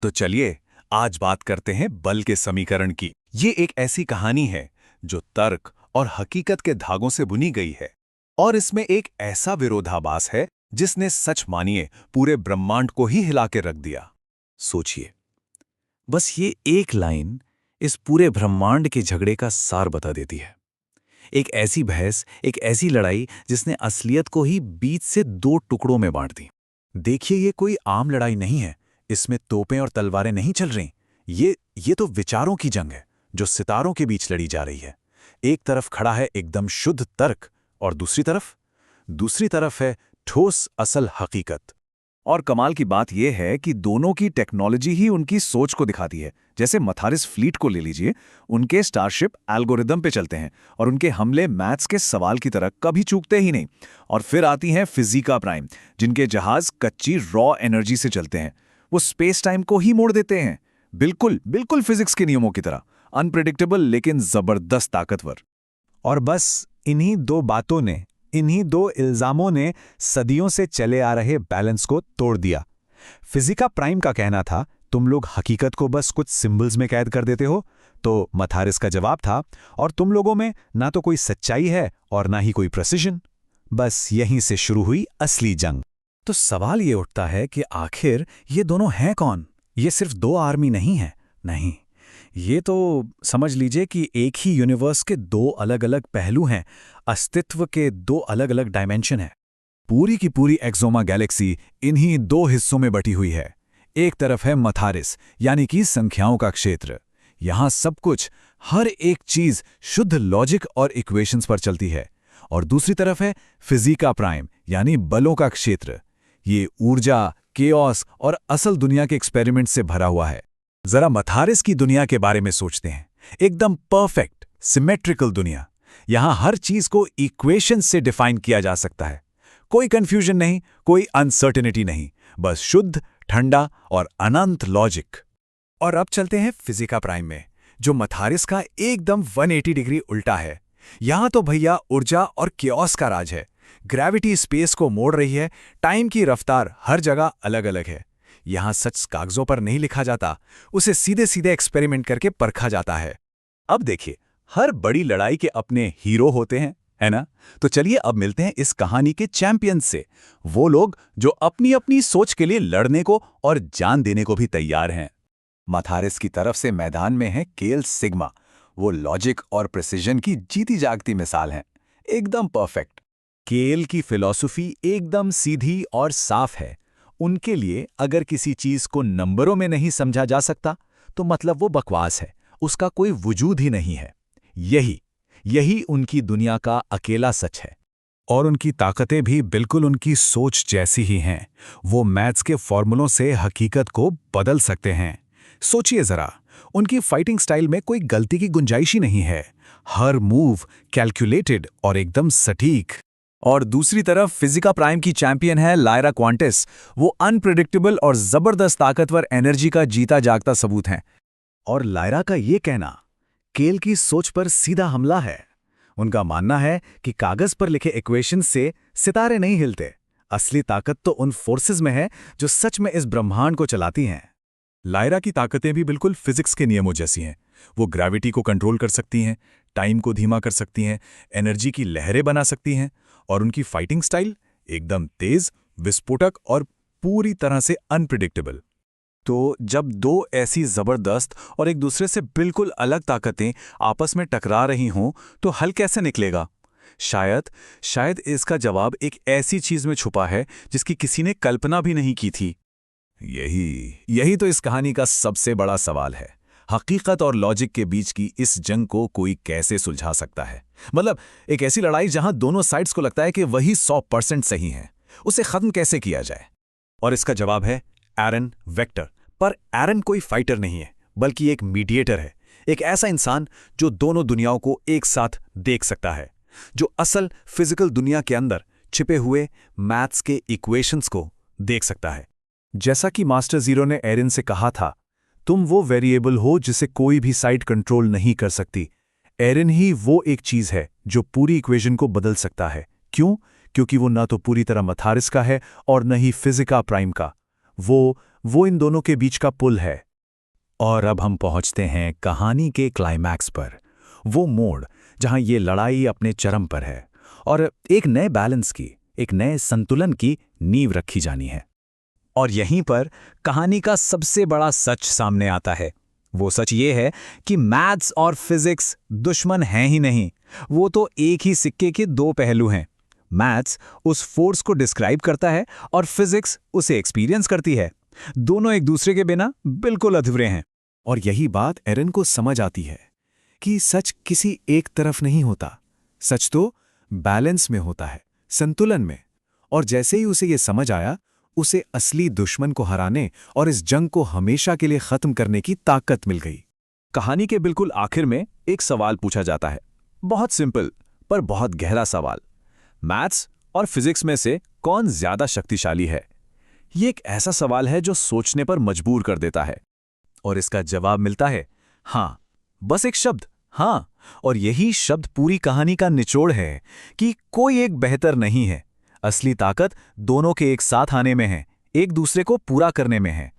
तो चलिए आज बात करते हैं बल के समीकरण की। ये एक ऐसी कहानी है जो तर्क और हकीकत के धागों से बुनी गई है और इसमें एक ऐसा विरोधाभास है जिसने सच मानिए पूरे ब्रह्मांड को ही हिला के रख दिया। सोचिए, बस ये एक लाइन इस पूरे ब्रह्मांड के झगड़े का सार बता देती है। एक ऐसी बहस, एक ऐसी लड़ाई जिसने असलियत को ही बीच से दो टुकड़ों में बांट दी। देखिए, ये कोई आम लड़ाई नहीं है। इसमें तोपें और तलवारें नहीं चल रही। ये तो विचारों की जंग है जो सितारों के बीच लड़ी जा रही है। एक तरफ खड़ा है एकदम शुद्ध तर्क और दूसरी तरफ है ठोस असल हकीकत। और कमाल की बात यह है कि दोनों की टेक्नोलॉजी ही उनकी सोच को दिखाती है। जैसे मथारिस फ्लीट को ले लीजिए, उनके स्टारशिप एल्गोरिदम पे चलते हैं और उनके हमले मैथ्स के सवाल की तरह कभी चूकते ही नहीं। और फिर आती हैं फिजिका प्राइम, जिनके जहाज कच्ची रॉ एनर्जी से चलते हैं। वो स्पेस टाइम को ही मोड़ देते हैं, बिल्कुल बिल्कुल फिजिक्स के नियमों की तरह। अनप्रेडिक्टेबल लेकिन जबरदस्त ताकतवर। और बस इन्हीं दो इल्जामों ने सदियों से चले आ रहे बैलेंस को तोड़ दिया। फिजिका प्राइम का कहना था, तुम लोग हकीकत को बस कुछ सिंबल्स में कैद कर देते हो। तो मथारिस का जवाब था, और तुम लोगों में ना तो कोई सच्चाई है और ना ही कोई प्रेसिजन। बस यहीं से शुरू हुई असली जंग। तो सवाल ये उठता है कि आखिर ये दोनों हैं कौन? ये सिर्फ दो आर्मी नहीं है, नहीं। ये तो समझ लीजिए कि एक ही यूनिवर्स के दो अलग अलग पहलू हैं, अस्तित्व के दो अलग अलग डायमेंशन हैं। पूरी की पूरी एक्सोमा गैलेक्सी इन्हीं दो हिस्सों में बटी हुई है। एक तरफ है मथारिस, यानी कि संख्याओं का क्षेत्र। यहां सब कुछ, हर एक चीज शुद्ध लॉजिक और इक्वेशंस पर चलती है। और दूसरी तरफ है फिजिका प्राइम, यानी बलों का क्षेत्र। ये ऊर्जा, केओस और असल दुनिया के एक्सपेरिमेंट से भरा हुआ है। जरा मथारिस की दुनिया के बारे में सोचते हैं। एकदम परफेक्ट, सिमेट्रिकल दुनिया। यहां हर चीज को इक्वेशन से डिफाइन किया जा सकता है। कोई कंफ्यूजन नहीं, कोई अनसर्टेनिटी नहीं, बस शुद्ध, ठंडा और अनंत लॉजिक। और अब चलते हैं फिजिका प्राइम में, जो मथारिस का एकदम 180 डिग्री उल्टा है। यहां तो भैया ऊर्जा और केओस का राज है। ग्रेविटी स्पेस को मोड़ रही है, टाइम की रफ्तार हर जगह अलग अलग है। यहां सच कागजों पर नहीं लिखा जाता, उसे सीधे सीधे एक्सपेरिमेंट करके परखा जाता है। अब देखिए, हर बड़ी लड़ाई के अपने हीरो होते हैं, है ना? तो चलिए अब मिलते हैं इस कहानी के चैंपियन से। वो लोग जो अपनी अपनी सोच के लिए लड़ने को और जान देने को भी तैयार हैं। मथारिस की तरफ से मैदान में है केल सिग्मा। वो लॉजिक और प्रिसिजन की जीती जागती मिसाल हैं, एकदम परफेक्ट। केल की फिलॉसफी एकदम सीधी और साफ है। उनके लिए अगर किसी चीज को नंबरों में नहीं समझा जा सकता तो मतलब वो बकवास है, उसका कोई वजूद ही नहीं है। यही उनकी दुनिया का अकेला सच है। और उनकी ताकतें भी बिल्कुल उनकी सोच जैसी ही हैं। वो मैथ्स के फॉर्मूलों से हकीकत को बदल सकते हैं। सोचिए जरा, उनकी फाइटिंग स्टाइल में कोई गलती की गुंजाइश ही नहीं है। हर मूव कैलकुलेटेड और एकदम सटीक। और दूसरी तरफ फिजिका प्राइम की चैंपियन है लायरा क्वांटिस। वो अनप्रेडिक्टेबल और जबरदस्त ताकतवर एनर्जी का जीता जागता सबूत हैं। और लायरा का ये कहना केल की सोच पर सीधा हमला है। उनका मानना है कि कागज पर लिखे इक्वेशन से सितारे नहीं हिलते। असली ताकत तो उन फोर्सेस में है जो सच में इस ब्रह्मांड को चलाती हैं। लायरा की ताकतें भी बिल्कुल फिजिक्स के नियमों जैसी हैं। वो ग्रेविटी को कंट्रोल कर सकती हैं, टाइम को धीमा कर सकती हैं, एनर्जी की लहरें बना सकती हैं। और उनकी फाइटिंग स्टाइल एकदम तेज, विस्फोटक और पूरी तरह से अनप्रिडिक्टेबल। तो जब दो ऐसी जबरदस्त और एक दूसरे से बिल्कुल अलग ताकतें आपस में टकरा रही हों तो हल कैसे निकलेगा? शायद इसका जवाब एक ऐसी चीज में छुपा है जिसकी किसी ने कल्पना भी नहीं की थी। यही तो इस कहानी का सबसे बड़ा सवाल है। हकीकत और लॉजिक के बीच की इस जंग को कोई कैसे सुलझा सकता है? मतलब एक ऐसी लड़ाई जहां दोनों साइड्स को लगता है कि वही 100% सही है, उसे खत्म कैसे किया जाए? और इसका जवाब है एरन वेक्टर। पर एरन कोई फाइटर नहीं है, बल्कि एक मीडिएटर है। एक ऐसा इंसान जो दोनों दुनियाओं को एक साथ देख सकता है, जो असल फिजिकल दुनिया के अंदर छिपे हुए मैथ्स के इक्वेशंस को देख सकता है। जैसा कि मास्टर जीरो ने एरन से कहा था, तुम वो वेरिएबल हो जिसे कोई भी साइड कंट्रोल नहीं कर सकती। एरन ही वो एक चीज है जो पूरी इक्वेशन को बदल सकता है। क्यों? क्योंकि वो ना तो पूरी तरह मथारिस का है और न ही फिजिका प्राइम का। वो वो इन दोनों के बीच का पुल है। और अब हम पहुंचते हैं कहानी के क्लाइमैक्स पर, वो मोड़ जहां ये लड़ाई अपने चरम पर है और एक नए बैलेंस की, एक नए संतुलन की नींव रखी जानी है। और यहीं पर कहानी का सबसे बड़ा सच सामने आता है। वो सच ये है कि मैथ्स और फिजिक्स दुश्मन हैं ही नहीं, वो तो एक ही सिक्के के दो पहलू हैं। मैथ्स उस फोर्स को डिस्क्राइब करता है और फिजिक्स उसे एक्सपीरियंस करती है। दोनों एक दूसरे के बिना बिल्कुल अधूरे हैं। और यही बात एरन को समझ आती है कि सच किसी एक तरफ नहीं होता, सच तो बैलेंस में होता है, संतुलन में। और जैसे ही उसे ये समझ आया, उसे असली दुश्मन को हराने और इस जंग को हमेशा के लिए खत्म करने की ताकत मिल गई। कहानी के बिल्कुल आखिर में एक सवाल पूछा जाता है, बहुत सिंपल पर बहुत गहरा सवाल। मैथ्स और फिजिक्स में से कौन ज्यादा शक्तिशाली है? ये एक ऐसा सवाल है जो सोचने पर मजबूर कर देता है। और इसका जवाब मिलता है हां। बस एक शब्द, हां। और यही शब्द पूरी कहानी का निचोड़ है कि कोई एक बेहतर नहीं है। असली ताकत दोनों के एक साथ आने में है, एक दूसरे को पूरा करने में है।